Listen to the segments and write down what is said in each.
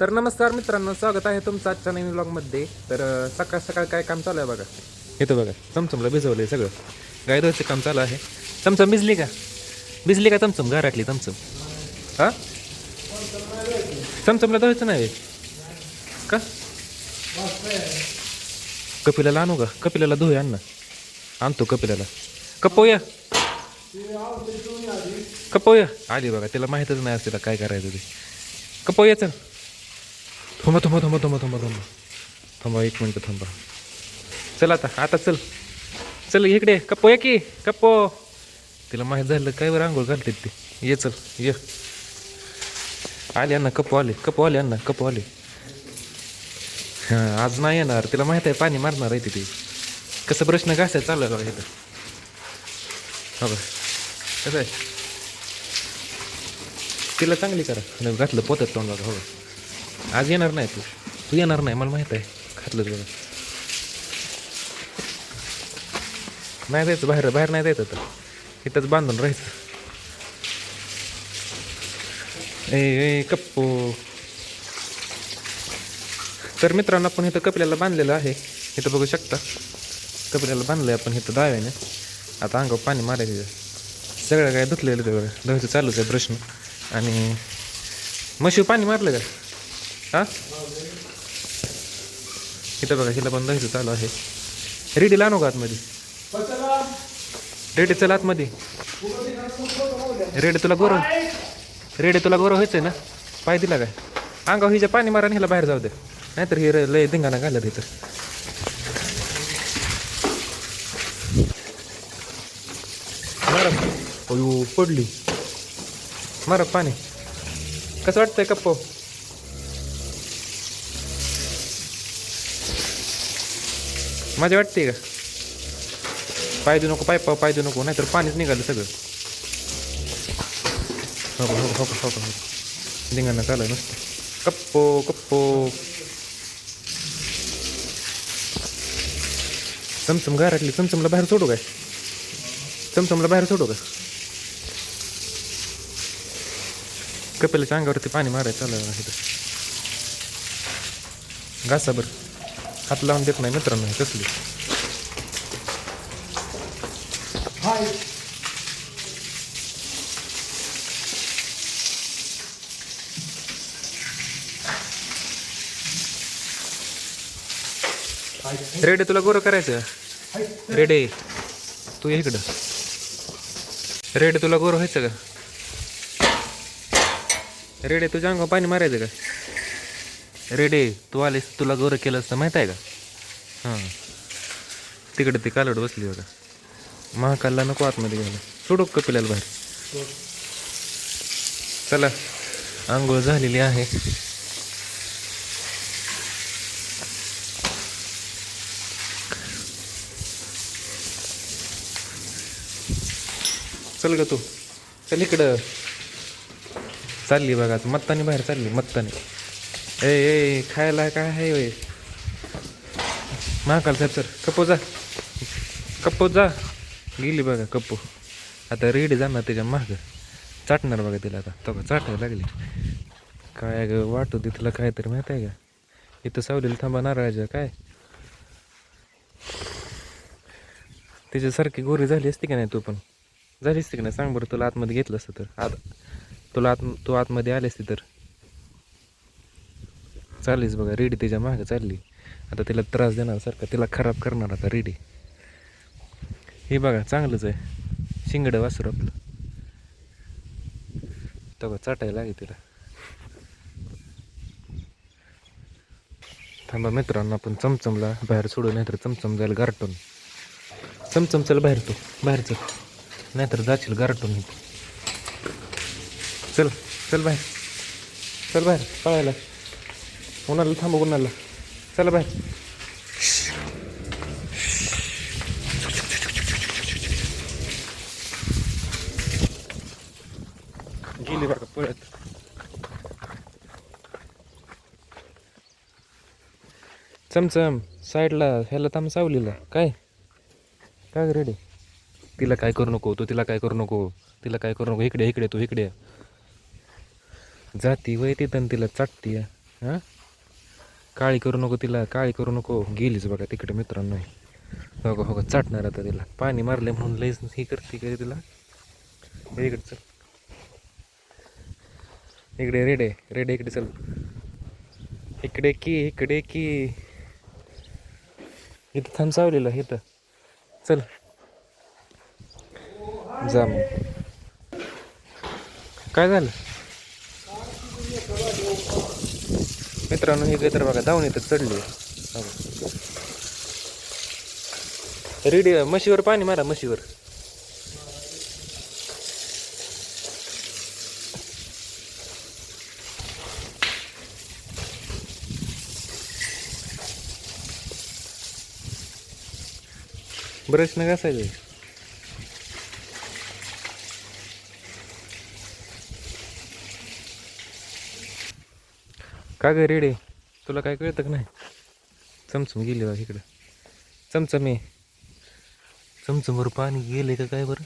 तर नमस्कार मित्रांनो, स्वागत आहे तुमचं आजच्या नवीन व्लॉगमध्ये. तर सकाळ सकाळ काय काम चालू आहे बघा. इथं बघा, चमचमला भिजवलं आहे सगळं. गाय धुवायचं काम चालू आहे. चमचम भिजली का? भिजली का चमचम? घरातली चमचम. हां, चमचमला धुवायचं नाही का? कपिलाला आणू का? कपिलाला धुया आण ना. आणतो कपिलाला. कपोया कपोया आली बघा. तिला माहीतच नाही असं तिला काय करायचं ते. कपोया चल. थांबा थांबा थांबा थांबा थांबा थांबा थांबा 1 मिनटं थांबा. चल आता चल चल इकडे. कप्पो या की कप्पो. तिला माहीत झालं काय बरं आंघोळ घालते ते. ये चल ये. आले अण्णा कप्पो आले. कप्पो आले अण्णा कप्पो आले. हां, आज नाही येणार. तिला माहीत आहे पाणी मारणार आहे तिथे. कसं प्रश्न घासायचं चालू आहे बघा इथं. हो बघा कसं आहे. तिला चांगली करा. घातलं पोत्यात तोंड बघा. हो आज येणार नाही तू येणार नाही मला माहीत आहे. घातलं बघा. नाही जायचं बाहेर नाही जायचं. तर इथंच बांधून राहायचं. ए कप्पो. तर मित्रांनो, आपण इथं कपिल्याला बांधलेलं आहे. इथं बघू शकता कपिल्याला बांधलं आहे आपण इथं दाव्याने. आता अंगावर पाणी मारायचं. सगळं काय धुतलेलं ते बघा. धुवायचं चालूच आहे प्रश्न. आणि म्हशीवर पाणी मारलं का? हां, इथं बघा हिला पण धुवायचं चालू आहे. रेडीला आणू का आतमध्ये? रेडी चल आतमध्ये. रेडी तुला गोरं व्हायचंय ना? पाय दिला काय? अंगावर हिच्या पाणी मारा आणि हिला बाहेर जाऊ दे. नाहीतर ही लय धिंगाणा घालत इथं. मारा. अयो पडली. मारा पाणी. कसं वाटतंय कप्पो? मजा वाटते का? पाय देऊ नको, पाय देऊ नको, नाहीतर पाणीच निघालं सगळं. हो धिंगाणा चालू आहे नुसतं. कप्पो चमचम घरातली. चमचमला बाहेर सोडू काय? कपिलाच्या अंगावरती पाणी मारायचं चालू आहे इथं. घासाभर हात लावून देत नाही मित्रांनो कसली. रेडे तुला गोरं करायचं? रेडे तू इकडं. रेडे तुला गोरं व्हायचं का? रेडे तुझ्या अंगावर पाणी मारायचं का? रेडे तू आलीस तुला गोरं केलं असतं माहीत आहे का? हां, तिकडे ती कालड बसली बघा. महाकालला नको आतमध्ये घ्यायला. सोडू कपिल्याला बाहेर. चला आंघोळ झालेली आहे. चल ग तू चल इकडं. चालली बघा मत्तानी बाहेर चालली. मत्तानी ए खायला काय आहे वय? महाकाल साहेब सर. कप्पो जा. गेली बघा कप्पो. आता रेडी जाणार त्याच्या मागं. चाटणार बघा तिला. आता तो चाटायला लागली. काय ग वाटू दे तिला काहीतरी माहीत आहे का? इथं सावलीला थांबा नारळाच्या काय. त्याच्यासारखी गोरी झाली असती का नाही? तू पण झाली असती का नाही? सांग बरं. तुला आतमध्ये घेतलं असतं तर तू आतमध्ये आली असती तर. चाललीच बघा रेडी त्याच्या मागं चालली. आता तिला त्रास देणार सारखा. तिला खराब करणार आता रेडी. हे बघा चांगलंच आहे. शिंगडं वासर आपलं. तेव्हा चाटायला लागेल तिला. थांबा मित्रांनो, आपण चमचमला बाहेर सोडू. नाहीतर चमचम जाईल गारटून. चमचम चल बाहेर. तू बाहेर चल, नाहीतर जाशील गारटून. चल बाहेर पळायला. उन्हाला थांबा उन्हाला. चला बाहेर. गेली बघा पळत. चमचम साईडला ह्याला थांब सावलीला. काय रेडी? तिला काय करू नको. तिला काय करू नको. इकडे तू इकडे. जाती वय तिथं तिला चाटती. हां, काळी करू नको तिला, काळी करू नको. गेलीच बघा तिकडे मित्रांनो. हो का हो का, चाटणार आता तिला. पाणी मारले म्हणून लईच ही करते काय तिला. इकडे चल, इकडे रेडे रेडे, इकडे चल. इकडे की इथं थांब सावलेलं इथं. चल जा मग. काय झालं मित्रांनो? हे तर बघा धावून इथं चढली. रेडी म्हशीवर पाणी मारा, म्हशीवर. ब्रश न घासायचं. का ग रेडे, तुला काय कळतं का नाही? चमचम गेली बघ इकडं. चमचमे चमचमवर पाणी गेले का काय बरं?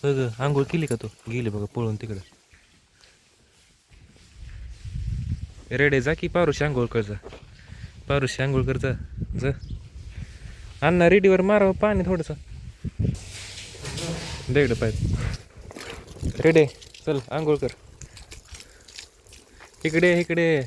बघ आंघोळ केली का तू? गेली बघा पळून तिकडं. रेडे जा की पारुशी आंघोळ कर जा. पारुशी आंघोळ कर जा जा. अण्णा रेडीवर मारावं पाणी थोडंसं. देगडं पाहिजे. रेडे चल आंघोळ कर. इकडे इकडे.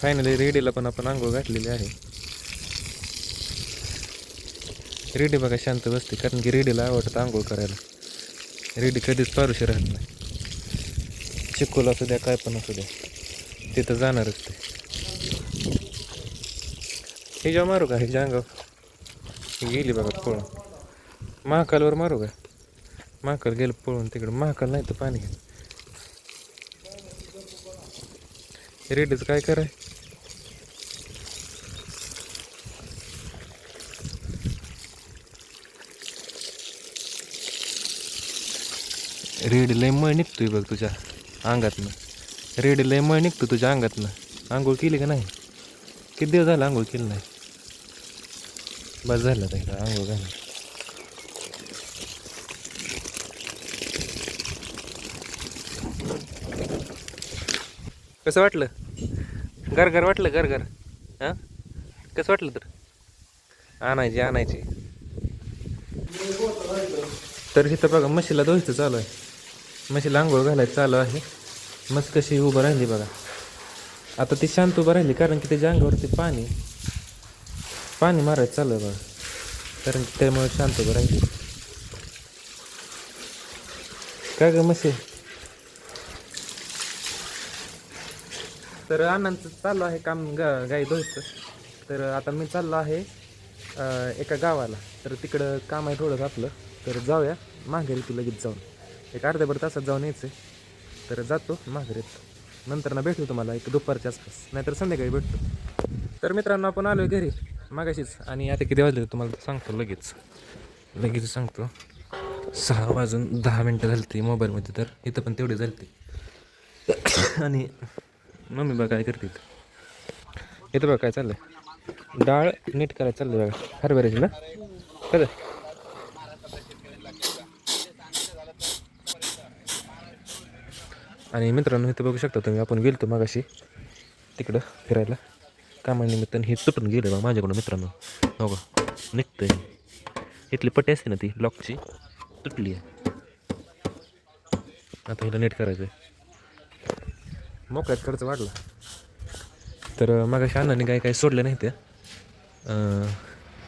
फायनली रेडीला पण आपण आंघोळ घातलेली आहे. रेडी बघा शांत बसते, कारण की रेडीला आवडतं आंघोळ करायला. रेडी कधीच पारुशी राहत नाही. चिकोला असू द्या काय पण असू द्या, तिथं जाणारच ते. हे जेव्हा मारू का? हे अंगावर गेली बघा पळून. महाकालवर मारू का? महाकाल गेलं पळून तिकडं. महाकाल नाही तर पाणी घे. रेडीच काय कराय? रेडी लय मळ निघतोय बघ तुझ्या अंगातनं. रेडी लय मळ निघतो तुझ्या अंगातनं. आंघोळ केली का नाही? किती दिवस झाला आंघोळ केली नाही? बस झालं त्याला आंघोळ घालून. कसं वाटलं? घर वाटलं? घर हां, कसं वाटलं? तर आणायची तर इथं बघा म्हशीला धुवायचं चालू आहे. म्हशीला आंघोळ घालायचं चालू आहे. मस्त कशी उभं राहिली बघा. आता ती शांत उभं राहिली कारण की त्याच्या अंगावरती पाणी मारायचं चालू आहे बघा. कारण की त्यामुळे शांत उभं राहिली. काय ग म्हशी? तर अण्णांचं चालू आहे काम गाई धुवायचं. तर आता मी चाललो आहे एका गावाला. तर तिकडं काम आहे थोडंच आपलं. तर जाऊया माघारी, ती लगेच जाऊन एक अर्ध्याभर तासात जाऊन यायचं. तर जातो माघारी. नंतर ना भेटतो तुम्हाला एक दुपारच्या आसपास, नाहीतर संध्याकाळी भेटतो. तर मित्रांनो आपण आलो आहे घरी मागाशीच. आणि आता किती वाजले तुम्हाला सांगतो लगेच सांगतो. 6:10 झाली ती मोबाईलमध्ये. तर इथं पण तेवढी झाली ती. आणि मम्मी बघा काय करते इथं बघा काय चाललंय. डाळ नीट करायचं चाललंय बघा हरभऱ्याची ना. खरं आणि मित्रांनो इथं बघू शकता तुम्ही, आपण गेलो मागाशी तिकडं फिरायला कामानिमित्तानं. हे तुटून गेलं बघा माझ्याकडून मित्रांनो. हो का निघतंय. इथली पट्टी असते ना ती लॉकची, तुटली आहे. आता हिला नीट करायचं आहे. मोकळ्यात खर्च वाढला. तर मागाशी अण्णाने काय सोडलं नाही त्या.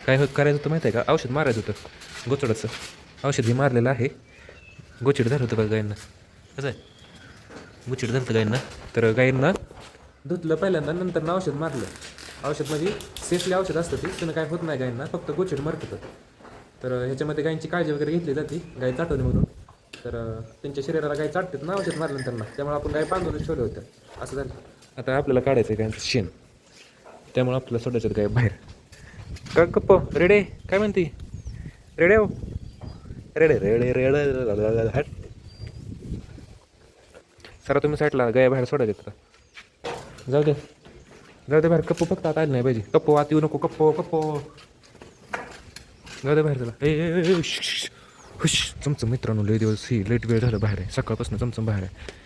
काय करायचं होतं माहिती आहे का? औषध मारायचं होतं गोचडाचं. औषध हे मारलेलं आहे. गोचिड झालं होतं बघा गायींना. कसं आहे? गोचिड झालं होतं गायींना. तर गायींना धुतलं पहिल्यांदा, नंतर औषध मारलं. औषध म्हणजे सेफली औषध असतं ती, त्यानं काय होत नाही गायींना, फक्त गोचिड मरतं. तर ह्याच्यामध्ये गायींची काळजी वगैरे घेतली जाते गाय चाटवणे म्हणून. तर त्यांच्या शरीराला गाय चाटतात ना औषध मारलं त्यांना, त्यामुळे आपण गाय बांधूनच ठेवलं होतं. असं झालं. आता आपल्याला काढायचं आहे गायचं शेण, त्यामुळे आपल्याला सोडायचं गाय बाहेर. का गप्प रेडे काय म्हणते? रेडे हो रेडे रेडे रेडे हट. सरा तुम्ही साईडला गाय बाहेर सोडायचं का? जाऊ दे बाहेर. कप्पू फक्त आता आलं नाही पाहिजे. कप्पो आत येऊ नको. कप्पो जाऊ दे बाहेर त्याला. ए हुश. चमचम मित्रांनो लय दिवस ही लेट वेळ झालं बाहेर आहे. सकाळपासून चमचम बाहेर आहे.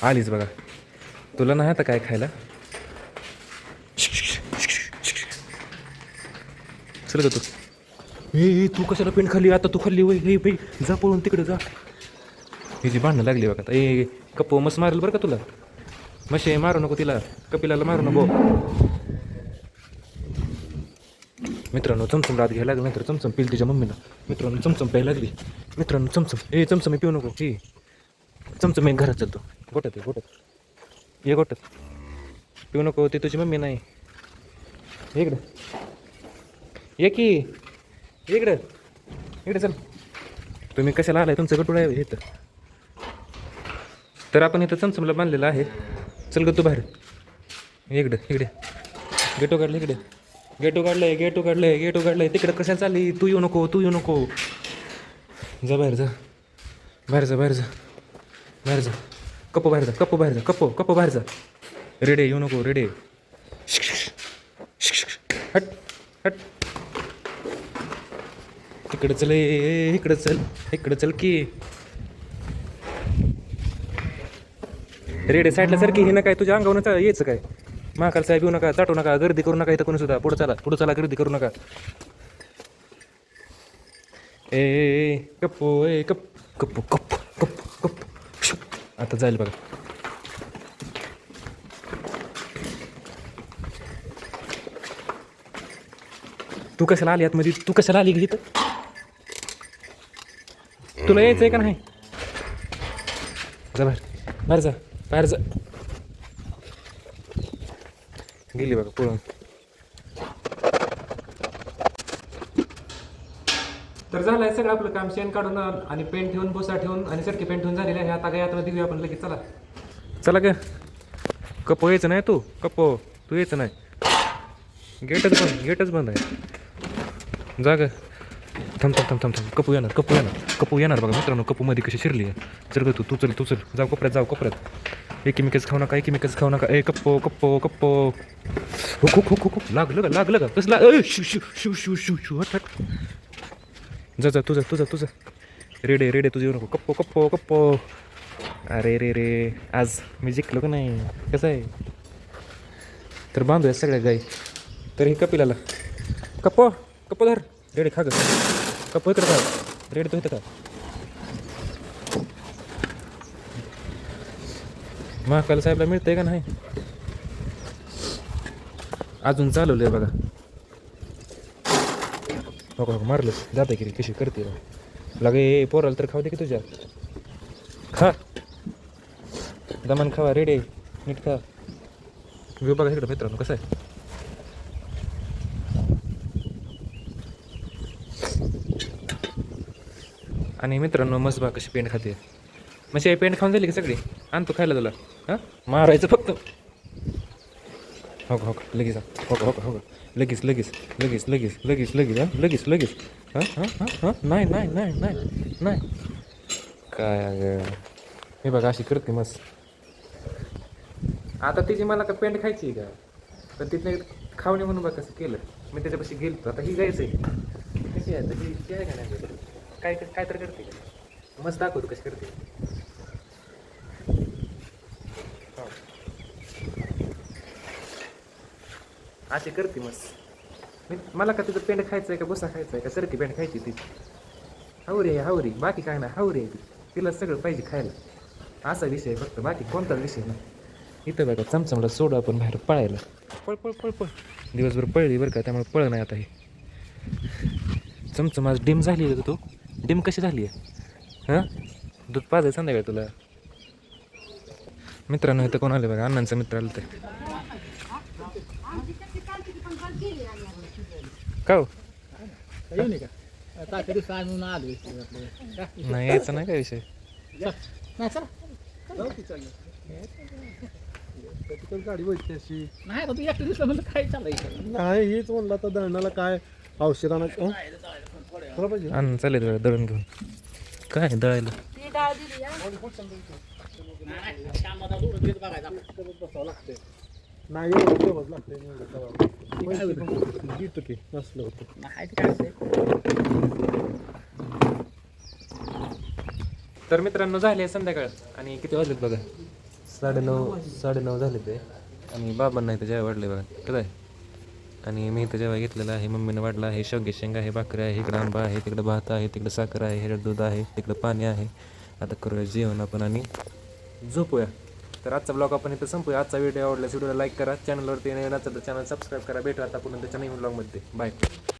आलीच बघा. तुला नाही आता काय खायला. चल ग तू. ए तू कशाला पेंट खाल्ली आता? तू खाल्ली वय. हे बाई जा पळून तिकडे जा. ही जी भांडणं लागली बघा आता. ए कप्पो मस्त मारेल बरं का तुला. मशे मारू नको तिला. कपिलाला मारू नको. मित्रांनो चमचम रात घ्यायला लागलं नाही तर चमचम पिल तिच्या मम्मीला. मित्रांनो चमचम प्यायला लागली. मित्रांनो चमचम. ए चमचम मी पिऊ नको. हे चमचम एक घरात चालतो. गोट्यात ये गोट्यात. पिऊ नको ती तुझी मम्मी नाही. इकडं ये की इकडे चल. तुम्ही कशाला आलाय? तुमचं गटूळ आहे इथं. तर आपण इथं चमचमला बांधलेलं आहे. चल ग तू बाहेर. इकडे गेटो काढलं. इकडे गेटो काढलंय. तिकडे कशाला चालली? तू येऊ नको. जा बाहेर जा. कप्पो बाहेर जा. रेडे येऊ नको. रेडे हट. तिकडे चल. इकडे चल की. रेडे साईडला सारखी. हे ना काय तुझ्या अंगावरून यायचं काय? महाकाल साहेब येऊ नका, चाटू नका, गर्दी करू नका इथं कोणी सुद्धा. पुढं चला गर्दी करू नका. ए कप्पो. आता जाईल बघा. तू कशाला आली आतमध्ये? तू कशाला आली इथं? तुला यायचंय का नाही? जा बाहेर जा. गेली बघा पळून. तर झालंय सगळं आपलं काम. शेण काढून आणि पेंट ठेवून, बोसा ठेवून आणि सरकी पेंट ठेवून झालेलं आहे. आता काय आता देऊया आपण लगेच. चला ग. कप्पो यायचं नाही तू. तू यायचं नाही. गेटच बंद आहे. जा ग. थांब. कप्पू येणार बघा मित्रांनो. कप्पू मध्ये कशी शिरली आहे. चल ग तू चल. जाऊ कोपऱ्यात. एकीमेकच खाऊ नका. ए कप्पो. हो. लागलं का? कसला? शू हट. जा तुझं. रेडे तुझं येऊ नको. कप्पो. अरे रे आज मी जिंकलो का नाही? कसं आहे? तर बांधूया सगळ्या गाई. तर हे कपिलाला कप्पो धर. रेडे खा ग. कप्पो इकडे खा. रेडे तो इथं खा. महाकाल साहेबला मिळतंय का नाही? अजून चालवलंय बघा. हो मारलं जाते की कशी करते लगे. पोराला तर खाऊ दे की तुझ्या. खा दमन खावा. रेडे नीट खा. व्यू बघा इकडं मित्रांनो कसं आहे. आणि मित्रांनो मस्त बघा कशी पेंट खाते. म्हणजे पेंट खाऊन झाली की सगळी. आणतो खायला तुला. हां मारायचं फक्त. हो लगेच. हो लगेच हां नाही काय. हे बघा अशी करते मस्त. आता तिची मला का पेंट खायची का? तर तिथनं खावणे म्हणून बघा कसं केलं. मी त्याच्यापाशी गेलो. आता ही गायचं आहे. कशी आहे तर ही आहे का नाही? काय तर करते. मस्त दाखवतो कशी करते. अशी करते मस्त. मला का तुझं पेंट खायचं आहे का बसा खायचं आहे का सरकी पेंट खायची ती? हावरी बाकी काय नाही. हावरी आहे ती. तिला सगळं पाहिजे खायला. असा विषय आहे फक्त. बाकी कोणताच विषय नाही. इथं बघा चमचमला सोडू आपण बाहेर पळायला. पळ. दिवसभर पळली बरं का. त्यामुळे पळ नाही आता. हे चमचम आज डिम झाली आहे. तू डिम कशी झाली आहे? हां दूध पाजाय संध्याकाळ तुला. मित्रांनो इथं कोण आले बघा. अण्णांचा मित्र आलं. ते का हो? नाही यायचं नाही काय विषय. गाडी वळते अशी नाही. हेच म्हणलं आता दळणाला काय औषधाना पाहिजे. अन्न चालेल दळण घेऊन. काय दळायला नाही घेतो की नसलं होतं. तर मित्रांनो झाले संध्याकाळ आणि किती वाजलेत बघा. साडेनऊ झाले ते आणि बाबांना इथं जेव्हा वाढले बघा कसं आहे. आणि मी इथं जेव्हा घेतलेलं आहे मम्मीनं वाढलं आहे. शेवगे शेंगा आहे, भाकरी आहे, इकडं आंबा आहे, तिकडं भात आहे, तिकडं साखर आहे, इकडं दूध आहे, तिकडं पाणी आहे. आता करूया जेवण आपण आणि झोपूया. तर आजचा ब्लॉग आपण इथं संपूया. आजचा व्हिडिओ आवडल्यास व्हिडिओला लाईक करा. चॅनलवरती नवीन असेल तर चॅनल सबस्क्राईब करा. भेटू आता पुन्हा त्याच्या नवीन ब्लॉगमध्ये. बाय.